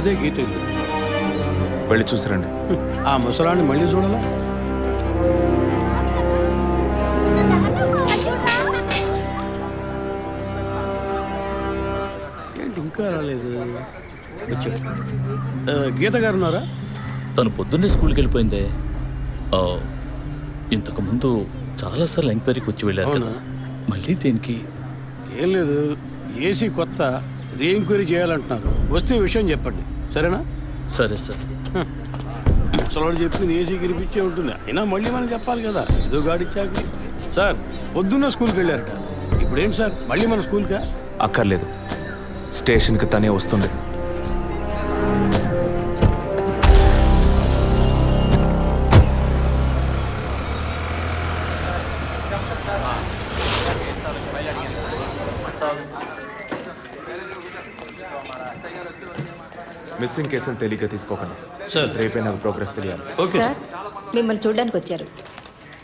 అదే గీత ఇల్లు. వెళ్ళి చూసిరండి. ఆ ముసలాన్ని మళ్ళీ చూడాలా? ఏంటి ఇంకా రాలేదు? వచ్చా. గీత గారు ఉన్నారా? తను పొద్దున్నే స్కూల్కి వెళ్ళిపోయిందే. ఇంతకుముందు చాలాసార్లు ఎంక్వైరీకి వచ్చి వెళ్ళారు కదా, మళ్ళీ దేనికి? ఏం లేదు, ఏసీ కొత్త రీ ఎంక్వైరీ చేయాలంటున్నారు. వస్తే విషయం చెప్పండి, సరేనా? సరే సార్. ముసలాడు చెప్పింది ఏసీ గిరిపించే ఉంటుంది, అయినా మళ్ళీ మనం చెప్పాలి కదా, ఏదో గాడిచ్చాక. సార్ పొద్దున్న స్కూల్కి వెళ్ళారట, ఇప్పుడేం సార్ మళ్ళీ మన స్కూల్కా? అక్కర్లేదు, స్టేషన్కి తనే వస్తుంది. మిస్సింగ్ కేసులు తేలిగ్గా తీసుకోకండి సార్. రేపే నాకు ప్రోగ్రెస్ తెలియాలి. ఓకే సార్, మిమ్మల్ని చూడడానికి వచ్చారు.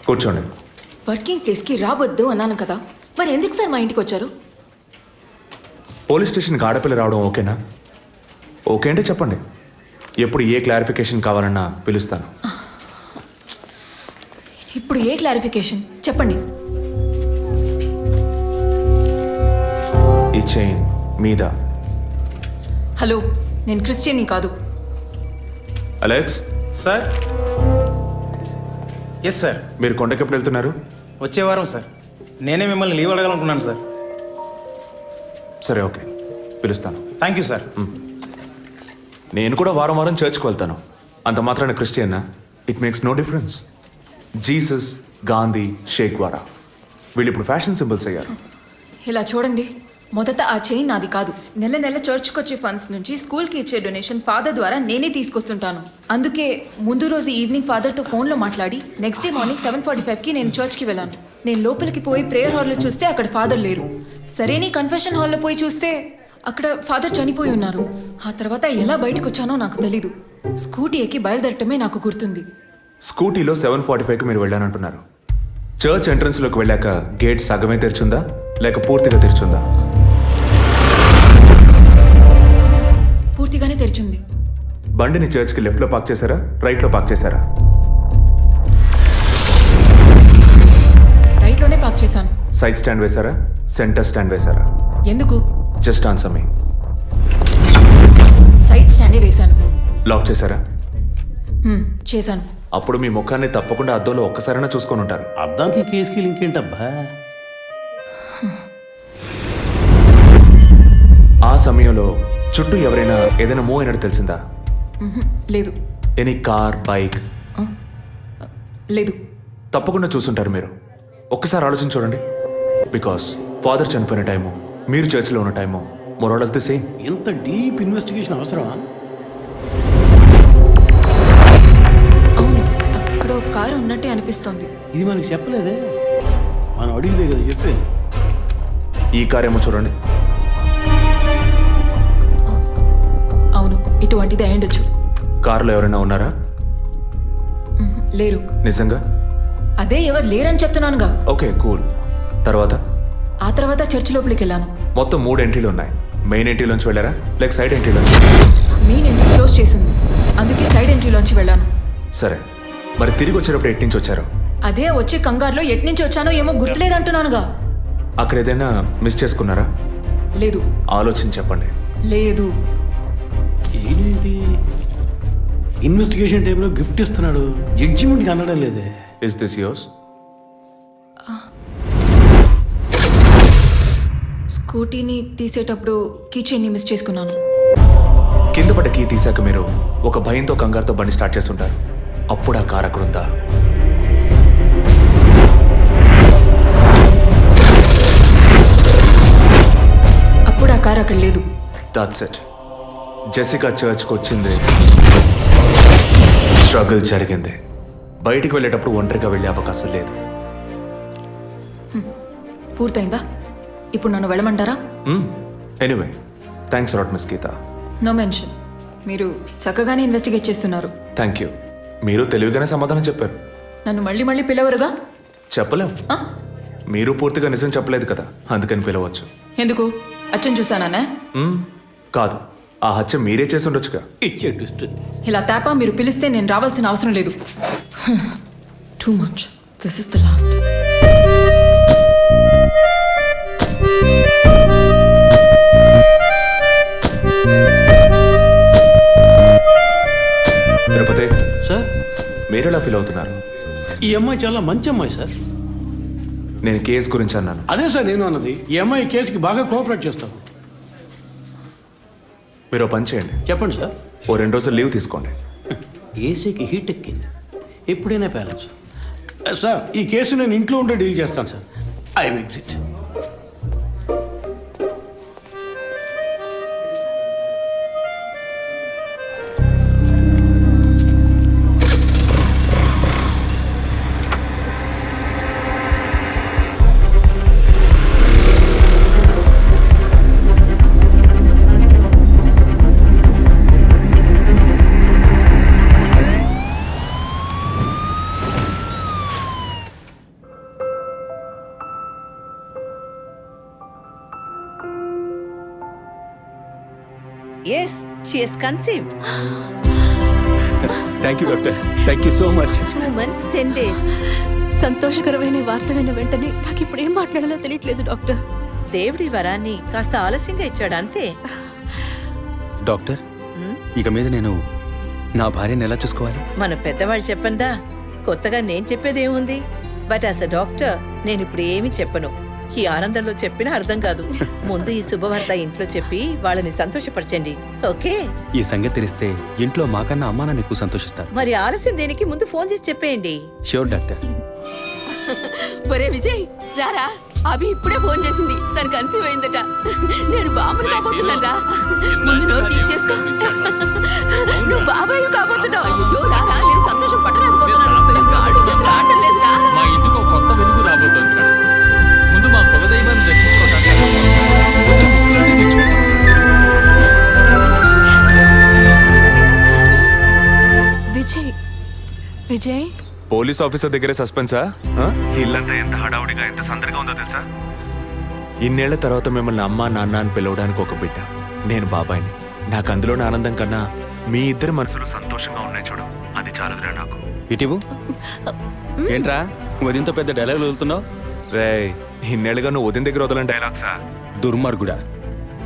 కూర్చోండి. వర్కింగ్ ప్లేస్కి రావద్దు అన్నాను కదా, మరి ఎందుకు సార్ మా ఇంటికి వచ్చారు? పోలీస్ స్టేషన్కి ఆడపిల్ల రావడం ఓకేనా? ఓకే అంటే చెప్పండి, ఎప్పుడు ఏ క్లారిఫికేషన్ కావాలన్నా పిలుస్తాను. ఇప్పుడు ఏ క్లారిఫికేషన్ చెప్పండి. ఈ చైన్ మీద. హలో, నేను క్రిస్టియన్ని కాదు. Alex sir. Yes sir. మీరు కొండకి ఎప్పుడు వెళ్తున్నారు? వచ్చే వారం సార్. నేనే మిమ్మల్ని లీవ్ అడగాలనుకున్నాను సార్. సరే ఓకే, పిలుస్తాను. Thank you sir. నేను కూడా వారం వారం చర్చ్కి వెళ్తాను. అంత మాత్రాన క్రిస్టియన్నా? It makes no difference. Jesus, Gandhi, Sheikh వారా వీళ్ళు ఇప్పుడు ఫ్యాషన్ సింబల్స్ అయ్యారు. ఇలా చూడండి, మొదట ఆ చైన్ నాది కాదు. నెల నెల చర్చ్కి వచ్చే ఫండ్స్ నుంచి స్కూల్కి ఇచ్చే డొనేషన్ ఫాదర్ ద్వారా నేనే తీసుకొస్తుంటాను. అందుకే ముందు రోజు ఈవినింగ్ ఫాదర్తో ఫోన్లో మాట్లాడి నెక్స్ట్ డే మార్నింగ్ 7:45కి నేను చర్చ్కి వెళ్ళాను. నేను లోపలికి పోయి ప్రేయర్ హాల్లో చూస్తే అక్కడ ఫాదర్ లేరు. సరేని కన్ఫెషన్ హాల్లో పోయి చూస్తే అక్కడ ఫాదర్ చనిపోయి ఉన్నారు. ఆ తర్వాత ఎలా బయటకు వచ్చానో నాకు తెలీదు. స్కూటీ ఎక్కి బయలుదేరటమే నాకు గుర్తుంది. స్కూటీలో 7:45కి మీరు వెళ్ళానంటున్నారు. చర్చ్ ఎంట్రన్స్లోకి వెళ్ళాక గేట్ సగమే తెరిచుందా లేక పూర్తిగా తెరిచుందా? పూర్తిగానే తెరిచింది. బండిని చర్చ్కి లెఫ్ట్లో పార్క్ చేశారా, రైట్లో పార్క్ చేశారా? రైట్లోనే పార్క్ చేశాను. సైడ్ స్టాండ్ వేశారా, సెంటర్ స్టాండ్ వేశారా? ఎందుకు? జస్ట్ ఆన్సర్ మీ. సైడ్ స్టాండే వేశాను. లాక్ చేశారా? చేశాను. అప్పుడు మీ ముఖాన్ని తప్పకుండా అద్దంలో ఒక్కసారైనా చూసుకొని ఉంటారు. అద్దానికి కేసుకి లింక్ ఏంటబ్బా? ఆ సమయంలో చుట్టూ ఎవరైనా ఏదైనా మూవ్ అయినట్టు తెలిసిందా? లేదు. Any car, bike? లేదు. తప్పకుండా చూసుంటారు మీరు. ఒక్కసారి ఆలోచించి చూడండి. బికాస్ ఫాదర్ చనిపోయిన టైము, మీరు చర్చిలో ఉన్న టైము మోరాలస్ ది సేమ్. ఇంత డీప్ ఇన్వెస్టిగేషన్ అవసరమా? అవును, అక్కడ ఒక కారు ఉన్నట్టే అనిపిస్తోంది. ఇది మనకి చెప్పలేదే, మనం అడిగితే కదా చెప్పేది. ఈ కార్ ఏమో చూడండి. అవును, ఇటువంటిది అయ్యుండొచ్చు. కారులో ఎవరైనా ఉన్నారా? లేరు. నిజంగా? అదే ఎవరు లేరని చెప్తున్నానుగా. Okay cool. తర్వాత? ఆ తర్వాత చర్చ్ లోపలికి వెళ్ళాను. మొత్తం 3 ఎంట్రీలు ఉన్నాయి. మెయిన్ ఎంట్రీలోంచి వెళ్ళారా లేక సైడ్ ఎంట్రీలోంచి? మెయిన్ ఎంట్రీ క్లోజ్ చేసింది, అందుకే సైడ్ ఎంట్రీలోంచి వెళ్ళాను. సరే, మరి తిరిగి వచ్చేటప్పుడు ఎట్నుంచి వచ్చారు? అదే వచ్చే కంగారులో ఎట్నుంచి వచ్చానో ఏమో గుర్తులేదంటున్నానుగా. అక్కడ ఏదైనా మిస్ చేసుకున్నారా? లేదు. ఆలోచించి చెప్పండి. లేదు. ఏంటి ఇన్వెస్టిగేషన్ టైంలో గిఫ్ట్ ఇస్తున్నాడు, జడ్జిమెంట్కి అందడం లేదే. Is this yours? స్కూటీని తీసేటప్పుడు కీచైన్ని మిస్ చేసుకున్నాను. కింద పడ్డ కీ తీసాక మీరు ఒక భయంతో కంగారుతో బండి స్టార్ట్ చేస్తుంటారు. అప్పుడు ఆ కార్ అక్కడుందా? అప్పుడు ఆ కారు అక్కడ లేదు. That's it. జెసికా చర్చ్కి వచ్చింది, స్ట్రగుల్ జరిగింది. బయటికి వెళ్ళేటప్పుడు ఒంటరిగా వెళ్ళే అవకాశం లేదు. పూర్తయిందా? ఇప్పుడు నన్ను వెళ్ళమంటారా? Anyway, thanks lot miss Geetha. No mention. మీరు చక్కగానే ఇన్వెస్టిగేట్ చేస్తున్నారు. Thank you. మీరు తెలివిగానే సమాధానం చెప్పారు. నన్ను మళ్ళీ మళ్ళీ పిలవరుగా? చెప్పలేం. మీరు పూర్తిగా నిజం చెప్పలేదు కదా, అందుకని పిలవచ్చు. ఎందుకు? అచ్చం చూసానా? కాదు, ఆ హత్య మీరే చేసి ఉండొచ్చుగా. ఇచ్చే ట్విస్ట్. ఇలా తేపా మీరు పిలిస్తే నేను రావాల్సిన అవసరం లేదు. Too much. This is the last. Tirupati, sir, మీరు ఎలా ఫీల్ అవుతున్నారు? ఈ అమ్మాయి చాలా మంచి అమ్మాయి సార్. నేను కేసు గురించి అన్నాను. అదే సార్ నేను అన్నది. ఈ అమ్మాయి కేసుకి బాగా కోఆపరేట్ చేస్తాం. మీరు ఓ పని చేయండి, చెప్పండి సార్. ఓ 2 రోజులు లీవ్ తీసుకోండి. ఏసీకి హీట్ ఎక్కింది, ఎప్పుడైనా ప్యాలెన్స్. సార్, ఈ కేసు నేను ఇంట్లో ఉంటే డీల్ చేస్తాను sir. I'm exit. Yes, she has conceived. Thank you doctor, thank you so much. 2 months, 10 days. సంతోషకరమైన వార్త విన్న వెంటనే నాకు ఇప్పుడు ఏం మాట్లాడాలో తెలియట్లేదు డాక్టర్. దేవుడి వరాన్ని కాస్త ఆలస్యంగా ఇచ్చాడు అంతే. డాక్టర్, ఇక మీద నేను నా భార్యను ఎలా చూసుకోవాలి? మన పెద్దవాళ్ళు చెప్పందా, కొత్తగా నేను చెప్పేదేముంది. బట్ యాజ్ అ డాక్టర్ నేను ఇప్పుడు ఏమీ చెప్పను. ఈ ఆనందంలో చెప్పినా అర్థం కాదు. ముందు ఈ శుభవార్త ఇంట్లో చెప్పి వాళ్ళని సంతోషపరచండి, ఓకే? ఈ సంగతి తెలిస్తే ఇంట్లో మాకన్నా అమ్మా నాన్న ఎక్కువ సంతోషిస్తారు. మరి ఆలస్యం దేనికి, ముందు ఫోన్ చేసి చెప్పేయండి. Sure doctor. ఒరే విజయ్, రారా. అభి ఇప్పుడే ఫోన్ చేసింది, తను కన్సీవ్ అయిందట. నేను బాబుని కాబోతున్నాను రా. ముందు నోరు తీపి చేసుకో. నువ్వు బాబాయ్ కాబోతున్నావు. అయ్యో రారా, నేను సంతోషం పట్టలేకపోతున్నాను. ఆడు చేతులు ఆడటం లేదు రా. మా ఇంటికి ఒక కొత్త వెలుగు రాబోతోంది మేడం. ముందు మా కులదైవాన్ని దర్శించుకోవడానికి వచ్చే మొక్కులన్నీ తీర్చుకుంటాం. విజయ్, విజయ్, పోలీస్ ఆఫీసర్ దగ్గరే సస్పెన్సా? ఇల్లంతా ఎంత హడావుడిగా, ఎంత సందడిగా ఉందో తెలుసా? ఇన్నేళ్ల తర్వాత మిమ్మల్ని అమ్మా నాన్న అని పిలవడానికి ఒక బిడ్డ. నేను బాబాయిని. నాకు అందులోని ఆనందం కన్నా మీ ఇద్దరు మనసులు సంతోషంగా ఉన్నాయి చూడు, అది చాలదురా నాకు. ఇటీవు ఏంట్రా ఉదయంతో పెద్ద డైలాగులు వదులుతున్నావు? రే, ఇన్నేళ్ళుగా నువ్వు ఉదయం దగ్గర వదలని డైలాగ్సా? దుర్మార్గుడా,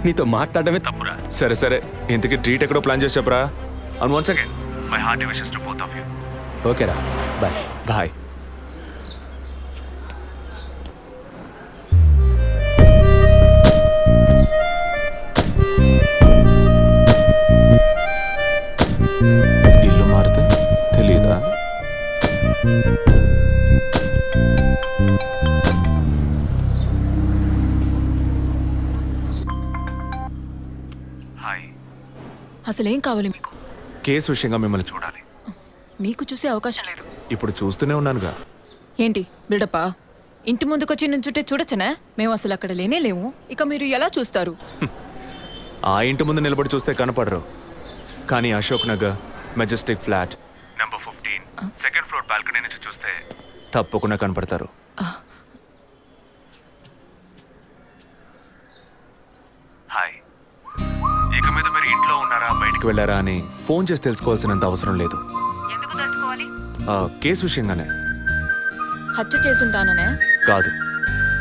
నీతో మాట్లాడమే తప్పురా. సరే సరే, ఇంతకీ ట్రీట్ ఎక్కడో ప్లాన్ చేసి చెప్పరా. And once again my hearty wishes to both of you. ఓకేరా, బాయ్. బాయ్. ఇల్లు మారితే తెలీదా? హాయ్. అసలేం కావాలి మీకు? కేసు విషయంగా మిమ్మల్ని చూడాలి. మీకు చూసే అవకాశం లేదు. ఇప్పుడు చూస్తూనే ఉన్నానుగా. ఏంటి బిల్డప్పా? ఇంటి ముందుకొచ్చి నుంచుంటే చూడొచ్చనా? మేము అసలు అక్కడ లేనే లేము. ఇక మీరు ఎలా చూస్తారు? ఆ ఇంటి ముందు నిలబడి చూస్తే కనపడరు, కానీ Ashok Nagar Majestic flat number 15 second floor balcony నుంచి చూస్తే తప్పకుండా కనపడతారు. హాయ్. ఇక మీద మీరు ఇంట్లో ఉన్నారా, బయటికి వెళ్ళారా అని ఫోన్ చేసి తెలుసుకోవాల్సినంత అవసరం లేదు. కేసు విషయంగానే. హత్య చేసుంటాననే కాదు,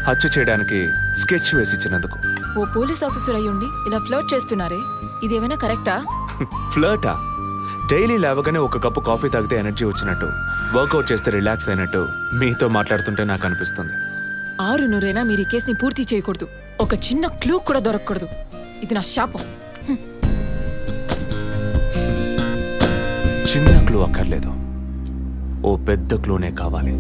హత్య చేయడానికి స్కెచ్ వేసి ఇచ్చినందుకు. ఓ పోలీస్ ఆఫీసర్ అయ్యుండి ఇలా ఫ్లర్ట్ చేస్తున్నారే, ఇదేమైనా కరెక్టా? ఫ్లర్టా? డైలీ లేవగానే ఒక కప్పు కాఫీ తాగితే ఎనర్జీ వచ్చినట్టు, వర్కౌట్ చేస్తే రిలాక్స్ అయినట్టు మీతో మాట్లాడుతుంటే నాకు అనిపిస్తుంది. 6 మీరు ఈ కేసుని పూర్తి చేయకూడదు. ఒక చిన్న క్లూ కూడా దొరకకూడదు. ఇది నా శాపం. చిన్న క్లూ అక్కర్లేదు, ఓ పెద్ద క్లూనే కావాలి.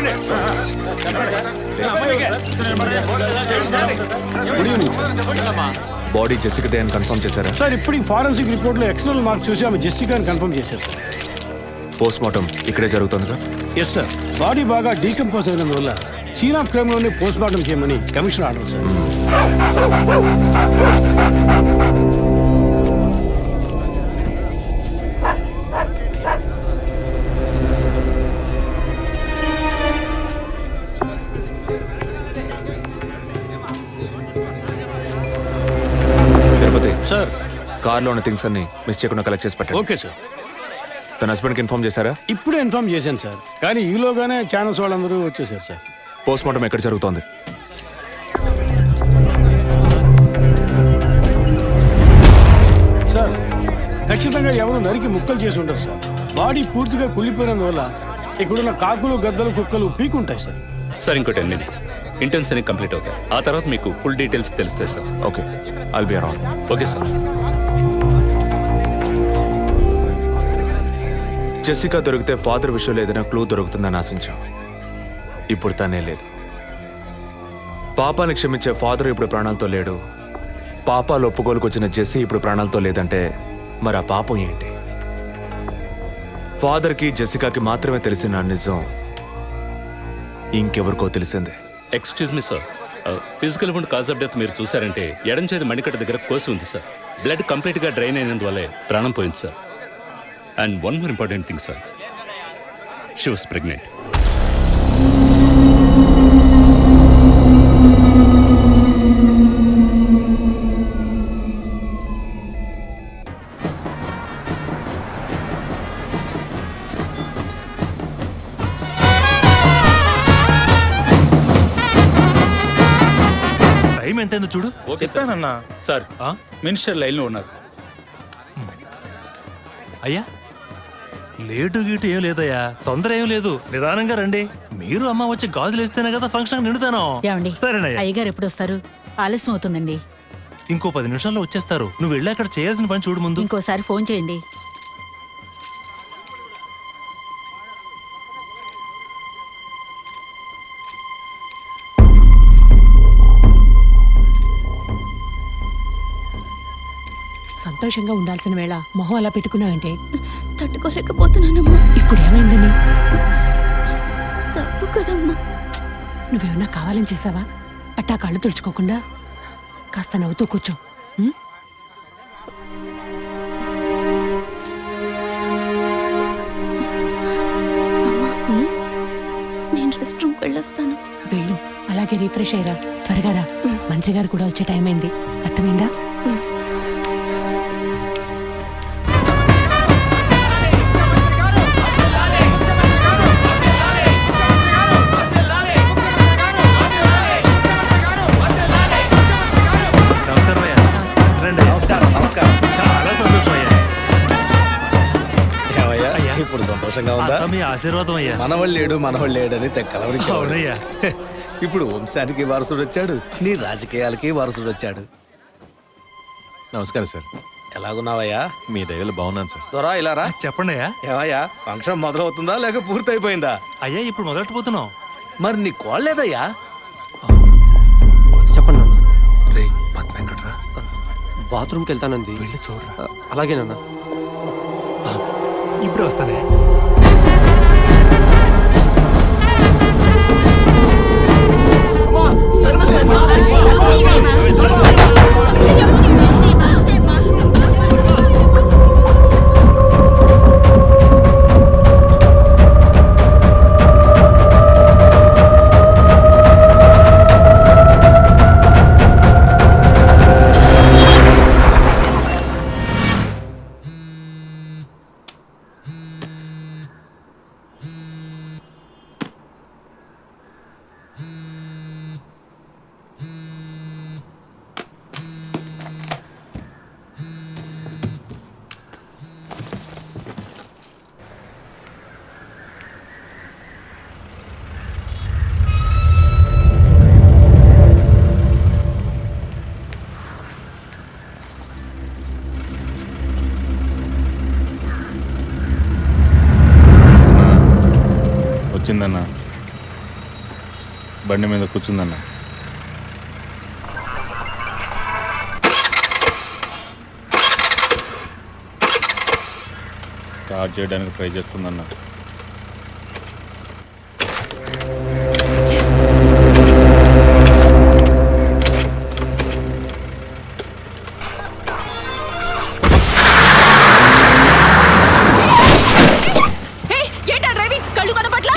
Good evening sir. బాడీ జెసికదే అని కన్ఫర్మ్ చేశారా? సార్ ఇప్పుడు ఫారెన్సిక్ రిపోర్ట్లో ఎక్స్టర్నల్ మార్క్స్ చూసి ఆమె జెస్సికా అని కన్ఫర్మ్ చేశారు సార్. పోస్ట్ మార్టం ఇక్కడే జరుగుతుందిగా? Yes sir. బాడీ బాగా డీకంపోజ్ అయినందువల్ల సీన్ ఆఫ్ క్రైమ్లోనే పోస్ట్ మార్టం చేయమని commissioner order sir. Tirupati sir కార్లో ఉన్న థింగ్స్ అన్ని మిస్ చేయకుండా కలెక్ట్ చేసి పెట్టండి. Okay sir. తన హస్బెండ్కి ఇన్ఫార్మ్ చేశారా? ఇప్పుడే ఇన్ఫార్మ్ చేశాను సార్, కానీ ఈలోగానే ఛానల్స్ వాళ్ళందరూ వచ్చేసారు సార్. పోస్ట్ మార్టం ఎక్కడ జరుగుతోంది? సార్ ఖచ్చితంగా ఎవరు నరికి ముక్కలు చేసి ఉంటారు సార్. బాడీ పూర్తిగా కుళ్ళిపోయినందువల్ల ఇక్కడున్న కాకులు గద్దలు కుక్కలు పీకుంటాయి సార్. సార్ ఇంకో 10 minutes ఇంటర్న్స్ అన్ని కంప్లీట్ అవుతాయి. ఆ తర్వాత మీకు ఫుల్ డీటెయిల్స్ తెలుస్తాయి sir. Okay, I'll be around. Okay sir. Jessica దొరికితే ఫాదర్ విషయంలో ఏదైనా క్లూ దొరుకుతుందని ఆశించాం. ఇప్పుడు తనే లేదు. పాపాన్ని క్షమించే ఫాదర్ ఇప్పుడు ప్రాణాలతో లేడు. పాపాలు ఒప్పుకోలుకొచ్చిన జెస్సీ ఇప్పుడు ప్రాణాలతో లేదంటే మరి ఆ పాపం ఏంటి? ఫాదర్కి జెసికాకి మాత్రమే తెలిసిన నిజం ఇంకెవరికో తెలిసిందే. Excuse me sir, physical wound cause of death మీరు చూసారంటే ఎడం చేతి మణికట్ట దగ్గర కోసి ఉంది సార్. బ్లడ్ కంప్లీట్గా డ్రైన్ అయినందువల్లే ప్రాణం పోయింది sir. And one more important thing sir, she was pregnant. Time ఎంతైందో చూడు. చెప్పానన్నా. సార్ ఆ? మినిస్టర్ లైన్లో ఉన్నారు. అయ్యా లేటు గీటు ఏం లేదయ్యా, తొందర ఏం లేదు, నిదానంగా రండి. మీరు అమ్మ వచ్చి గాజులు వేస్తేనే కదా ఫంక్షన్ నిండుతాను. ఏమండి, సరేనయ్యా. అయ్యగారు ఎప్పుడు వస్తారు? ఆలస్యం అవుతుందండి. ఇంకో 10 నిమిషాల్లో వచ్చేస్తారు. నువ్వు వెళ్ళి అక్కడ చేయాల్సిన పని చూడు ముందు. ఇంకోసారి ఫోన్ చేయండి. సంతోషంగా ఉండాల్సిన వేళ మొహం అలా పెట్టుకున్నావంటే? తట్టుకోలేకపోతున్నానమ్మా. ఇప్పుడు ఏమైందని? తప్పు కదమ్మా. నువ్వేమన్నా కావాలని చేసావా? అట్టా కళ్ళు తుడుచుకోకుండా కాస్త నవ్వుతూ కూర్చో. ఉం? నేను రెస్ట్ రూమ్కి వెళ్ళొస్తాను. వెళ్ళు, అలాగే రీఫ్రెష్ అయ్యరా. త్వరగా రా, మంత్రి గారు కూడా వచ్చే టైం అయింది. అర్థమైందా? నమస్కారం అయ్యా. రండి. చాలా సంతోషం అయ్యా. అయ్యా, ఇప్పుడు సంతోషంగా ఉందా? అంతా మీ ఆశీర్వాదం అయ్యా. మనవాళ్ళు లేడు అని తెక్కలవరించాడు. అవునయ్యా. ఇప్పుడు వంశానికి వారసుడు వచ్చాడు, నీ రాజకీయాలకి వారసుడు వచ్చాడు. నమస్కారం సార్. ఎలాగున్నావయ్యా? మీ దయలు బాగున్నాను సార్. దొరా ఇలా రా. చెప్పండి అయ్యా. ఏవయ్యా, ఫంక్షన్ మొదలవుతుందా లేక పూర్తయిపోయిందా? అయ్యా ఇప్పుడు మొదలెట్టబోతున్నాం. మరి నీ కోళ్ళేదయ్యా? చెప్పండి నాన్న. రే పద్మ ఎక్కడ్రా? బాత్రూమ్కి వెళ్తానంది. వెళ్ళి చూడరా. అలాగేనన్నా. ఇప్పుడు వస్తానే. బండి మీద కూర్చుందన్న. స్టార్ట్ చేయడానికి ట్రై చేస్తుందన్న. ఏంటా డ్రైవింగ్? కళ్ళు కనపట్లా?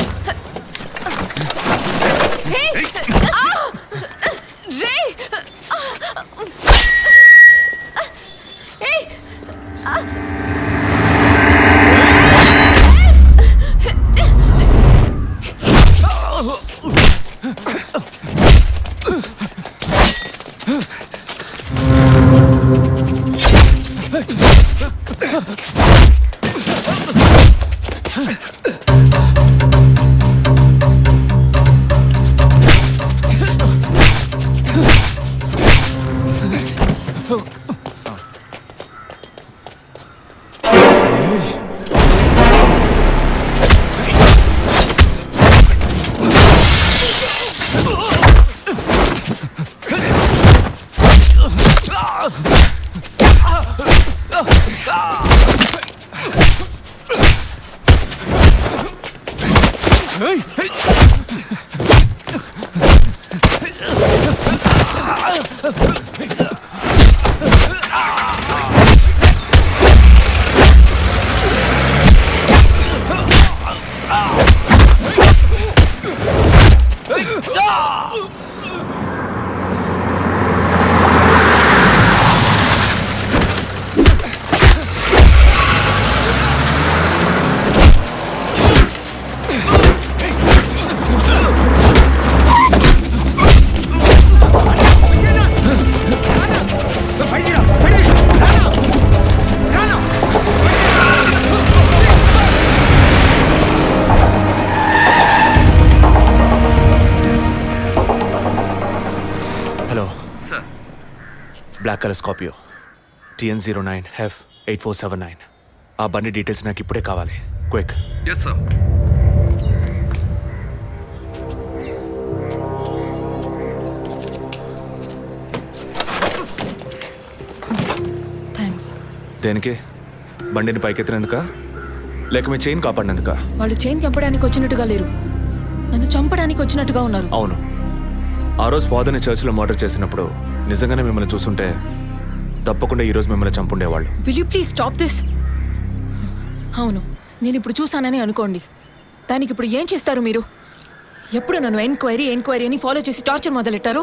Black colour Scorpio TN09F8479. ఆ బండి డీటెయిల్స్ నాకు ఇప్పుడే కావాలి. క్విక్. Yes sir. థ్యాంక్స్. దేనికి? బండిని పైకెత్తినందుక లేక మీ చైన్ కాపాడినందుక? వాళ్ళు చైన్ చంపడానికి వచ్చినట్టుగా లేరు, నన్ను చంపడానికి వచ్చినట్టుగా ఉన్నారు. అవును, ఆ రోజు ఫాదర్ని చర్చ్లో మర్డర్ చేసినప్పుడు నిజంగానే మిమ్మల్ని చూసుంటే తప్పకుండా ఈరోజు మిమ్మల్ని చంపుండేవాళ్ళు. Will you please stop this? అవును, నేను ఇప్పుడు చూసానని అనుకోండి, దానికి ఇప్పుడు ఏం చేస్తారు మీరు? ఎప్పుడు నన్ను ఎంక్వైరీ అని ఫాలో చేసి టార్చర్ మొదలెట్టారో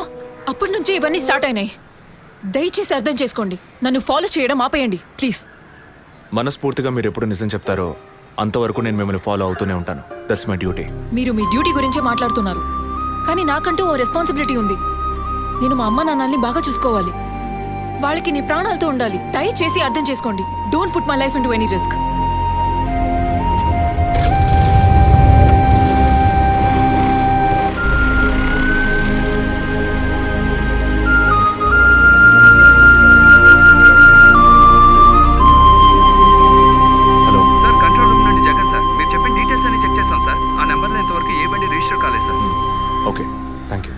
అప్పటి నుంచే ఇవన్నీ స్టార్ట్ అయినాయి. దయచేసి అర్థం చేసుకోండి, నన్ను ఫాలో చేయడం ఆపేయండి ప్లీజ్. మనస్ఫూర్తిగా మీరు ఎప్పుడు నిజం చెప్తారో అంతవరకు నేను మిమ్మల్ని ఫాలో అవుతూనే ఉంటాను. That's my duty. మీరు మీ డ్యూటీ గురించే మాట్లాడుతున్నారు, కానీ నాకంటూ ఓ రెస్పాన్సిబిలిటీ ఉంది. నేను మా అమ్మ నాన్నల్ని బాగా చూసుకోవాలి, వాళ్ళకి నీ ప్రాణాలతో ఉండాలి. దయచేసి అర్థం చేసుకోండి. Don't put my life into any risk. Hello sir, control room నుండి జగన్ సార్. మీరు చెప్పిన డీటెయిల్స్ అన్ని చెక్ చేసాం సార్. ఆ నెంబర్లో ఇంతవరకు ఏ బండి రిజిస్టర్ కాలేదు సార్. Okay, thank you.